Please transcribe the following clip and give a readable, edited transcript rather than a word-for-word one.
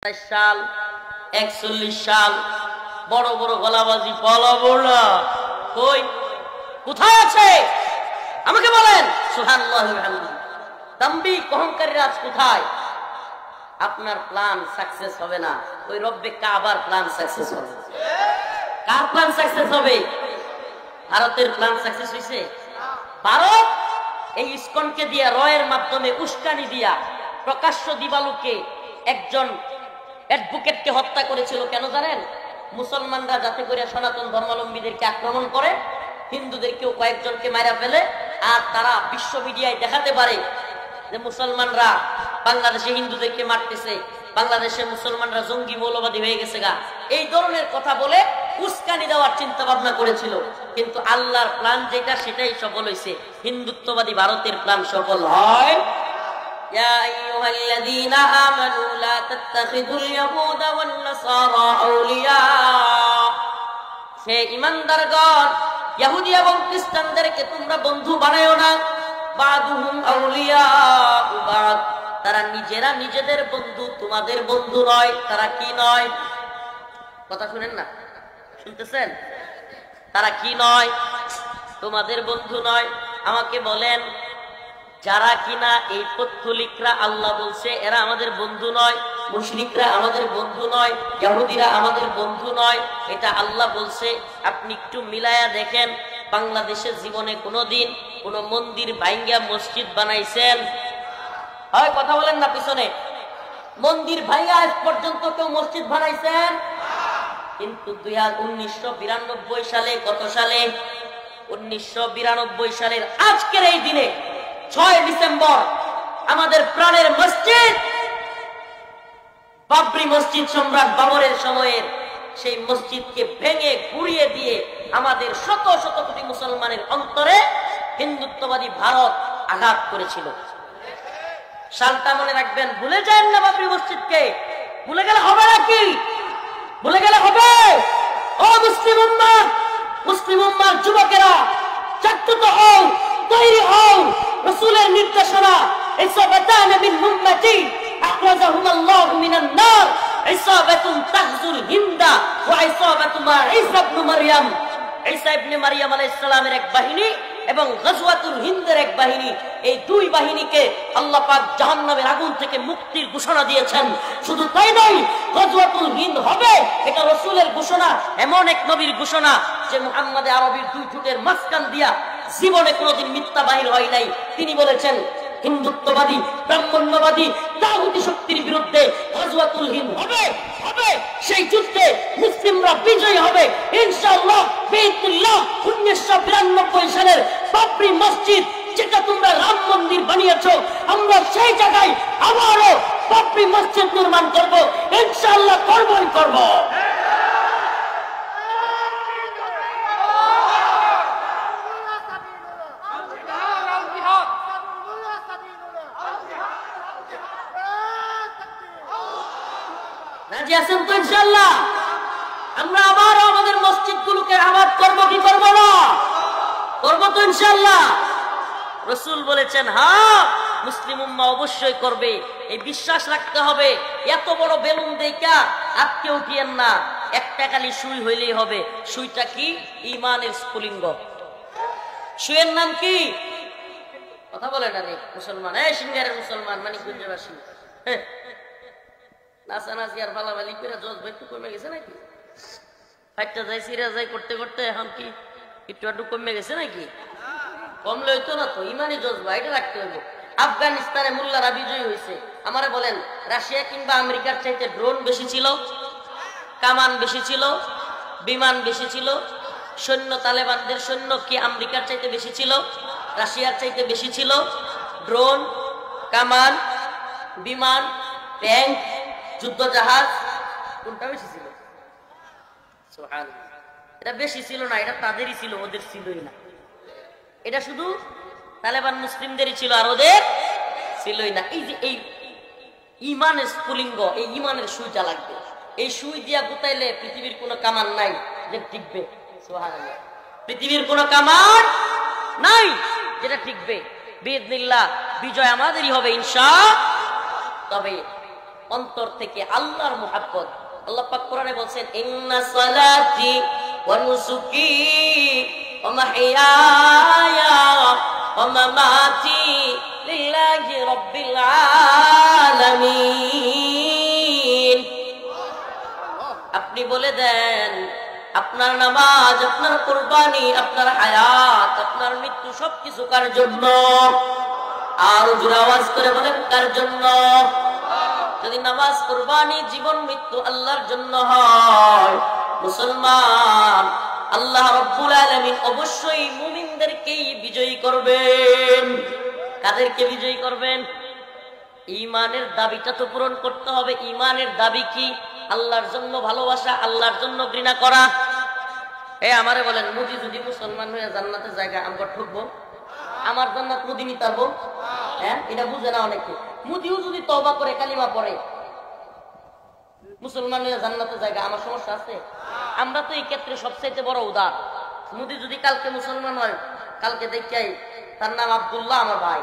সাল 41 সাল বড় বড় গলাবাজি পালাবো না, কই কোথায় আছে আমাকে বলেন। সুবহানাল্লাহ ওয়া তামবিক অহংকারী রাজ কোথায়? আপনার প্ল্যান সাকসেস হবে না, ওই রব্বে কাবার প্ল্যান সাকসেস হবে। কার প্ল্যান সাকসেস হবে? ভারতের প্ল্যান সাকসেস হইছে? ভারত এই ইসকনকে দিয়া রয়ের মাধ্যমে উস্কানি দিয়া প্রকাশ্য দিবালুকে একজন অ্যাডভোকেটকে হত্যা করেছিল। কেন জানেন? মুসলমানরা যাতে করে সনাতন ধর্মাবলম্বীদেরকে আক্রমণ করে, হিন্দুদেরকেও কয়েকজনকে মারা ফেলে, আর তারা বিশ্ব মিডিয়ায় দেখাতে পারে যে মুসলমানরা বাংলাদেশে হিন্দুদেরকে মারতেছে, বাংলাদেশে মুসলমানরা জঙ্গি মৌলবাদী হয়ে গেছে গা, এই ধরনের কথা বলে উস্কানি দেওয়ার চিন্তা ভাবনা করেছিল। কিন্তু আল্লাহর প্ল্যান যেটা সেটাই সফল হয়েছে। হিন্দুত্ববাদী ভারতের প্ল্যান সফল হয়। يا أيها الذين آمنوا لا تتخذوا اليهود والنصارى أولياء হে ঈমানদারগণ, ইহুদি এবং খ্রিস্টানদেরকে তোমরা বন্ধু বানায়ো না। বাদুহুম আউলিয়াউ বাদ, তারা নিজেরা নিজেদের বন্ধু, তোমাদের বন্ধু নয়। তারা কি নয়? কথা শুনেন না, শুনতেছেন? তারা কি নয়? তোমাদের বন্ধু নয়। আমাকে বলেন, যারা কিনা এই পথলিকরা আল্লাহ বলছে এরা আমাদের বন্ধু নয়, মুশরিকরা আমাদের বন্ধু নয়, ইহুদিরা আমাদের বন্ধু নয়, এটা আল্লাহ বলছে। আপনি একটু মিলায়া দেখেন, বাংলাদেশের জীবনে কোনোদিন কোন মন্দির ভাঙ্গা মসজিদ বানাইছেন? হয় কথা বলেন না, পিছনে মন্দির ভাঙ্গা আজ পর্যন্ত কেউ মসজিদ বানাইছেন? কিন্তু 1992 সালে, কত সালে? 1992 সালের আজকের এই দিনে 6 ডিসেম্বর আমাদের প্রাণের মসজিদ বাবরি মসজিদ, সম্রাট বাবরের সময়ের সেই মসজিদকে ভেঙে গুড়িয়ে দিয়ে আমাদের শত শত কোটি মুসলমানের অন্তরে হিন্দুত্ববাদী ভারত আঘাত করেছিল। সালটা মনে রাখবেন, ভুলে যান না বাবরি মসজিদকে। ভুলে গেলে হবে নাকি? ভুলে গেলে হবে? ও মুসলিম উম্মাহ, মুসলিম উম্মাহর যুবকেরা, জাগ্রত হও, তৈরি হও। রাসূলের নির্দেশনা, ইসাবাতান মিন উম্মতি আখরাজাহুম আল্লাহু মিনান নার, ইসাবাতুন তাহজুল হিন্দা ওয়া ইসাবাতু মা ঈসা ইবনে মারইয়াম। ঈসা ইবনে মারইয়াম আলাইহিস সালামের এক বাহিনী এবং গজওয়াতুল হিন্দের এক বাহিনী, এই দুই বাহিনীকে আল্লাহ পাক জাহান্নামের আগুন থেকে মুক্তির ঘোষণা দিয়েছেন। শুধু তাই নয়, গজওয়াতুল হিন্দ হবে, এটা রাসূলের ঘোষণা, এমন এক নবীর ঘোষণা যে মুহাম্মদ আরবির দুই ঠোঁটের মাঝখান দিয়া জীবনে কোনোদিন মিথ্যা বাহির হয় নাই। তিনি বলেছেন, হিন্দুত্ববাদী, ব্রাহ্মণ্যবাদী, তাগুতি শক্তির বিরুদ্ধে গজওয়াতুল হিন্দ হবে, হবে। সেই যুদ্ধে মুসলিমরা বিজয়ী হবে ইনশাআল্লাহ বিইذنিল্লাহ। 1992 সালের বাবরি মসজিদ, যেটা তোমরা রাম মন্দির বানিয়েছো, আমরা সেই জায়গায় আবারও বাবরি মসজিদ নির্মাণ করব ইনশাআল্লাহ, করবই করব। রাজি আছেন তো? ইনশাআল্লাহ আমরা আবারও আমাদের মসজিদগুলোকে আবাদ করব কি করব না? করব তো ইনশাআল্লাহ। রাসূল বলেছেন, হ্যাঁ মুসলিম উম্মাহ অবশ্যই করবে, এই বিশ্বাস রাখতে হবে। এত বড় বেলুন দেখা আটকে উঠিয়েন না, একটা খালি সুই হইলেই হবে। সুইটা কি? ঈমানের স্ফুলিঙ্গ। সুইয়ের নাম কি? কথা বলে না রে মুসলমান, এই সিঙ্গারের মুসলমান, মানিকগঞ্জবাসী, নাচানাচি আর ফালাফালি করে জজবা একটু কমে গেছে নাকি? ফাইটটা যাই সিরা যাই করতে করতে এখন কি একটু একটু কমে গেছে নাকি? কমলে হইতো না তো, ইমানি জজবা এটা রাখতে হইব। আফগানিস্তানে মোল্লারা বিজয়ী হয়েছে। আমারে বলেন, রাশিয়া কিংবা আমেরিকার চাইতে ড্রোন বেশি ছিল, কামান বেশি ছিল, বিমান বেশি ছিল? সৈন্য, তালেবানদের সৈন্য কি আমেরিকার চাইতে বেশি ছিল, রাশিয়ার চাইতে বেশি ছিল? ড্রোন, কামান, বিমান, ট্যাঙ্ক, যুদ্ধ জাহাজ, কোনটা বেশি ছিল? সুবহানাল্লাহ, এটা বেশি ছিল না, এটা তাদেরই ছিল, ওদের ছিলই না। এটা শুধু তালেবান মুসলিমদেরই ছিল, আর ওদের ছিলই না। এই যে এই ইমানের স্ফুলিঙ্গ, এই ইমানের সুইটা লাগবে। এই সুই দিয়া গুতাইলে পৃথিবীর কোনো কামান নাই যে টিকবে। সুবহানাল্লাহ, পৃথিবীর কোনো কামান নাই যেটা টিকবে। বিইذনিল্লাহ বিজয় আমাদেরই হবে ইনশাআল্লাহ। তবে অন্তর থেকে আল্লাহর মুহাব্বত। আল্লাহ পাক কোরআনে বলছেন, ইন্না সালাতি ওয়া নুসুকি ওয়া মাহইয়ায়া ওয়া মামাতি লিল্লাহি রাব্বিল আলামিন। আপনি বলে দেন, আপনার নামাজ, আপনার কুরবানি, আপনার হায়াত, আপনার মৃত্যু সবকিছু কার জন্য? আর জোরে আওয়াজ করে বলেন, কার জন্য? যদি নামাজ, কুরবানি, জীবন, মৃত্যু আল্লাহর জন্য হয়, মুসলমান, আল্লাহ রাব্বুল আলামিন অবশ্যই মুমিনদেরকেই বিজয়ী করবেন। কাদেরকে বিজয়ী করবেন? ঈমানের দাবিটা তো পূরণ করতে হবে। ঈমানের দাবি কি? আল্লাহর জন্য ভালোবাসা, আল্লাহর জন্য ঘৃণা করা। আমারে বলেন, মুদি যদি মুসলমান হয়ে জান্নাতের জায়গা আমরা ঠকবো? আমার জান্নাত মুদি নিতে পারবো? হ্যাঁ, এটা বুঝে না অনেকে। মুদিও যদি তওবা করে কালিমা পড়ে মুসলমান হয়ে জান্নাতের জায়গা, আমার সমস্যা আছে? আমরা তো এই ক্ষেত্রে সবচাইতে বড় উদার। মুদি যদি কালকে মুসলমান হয়, কালকে দেখাই তার নাম আব্দুল্লাহ, আমার ভাই,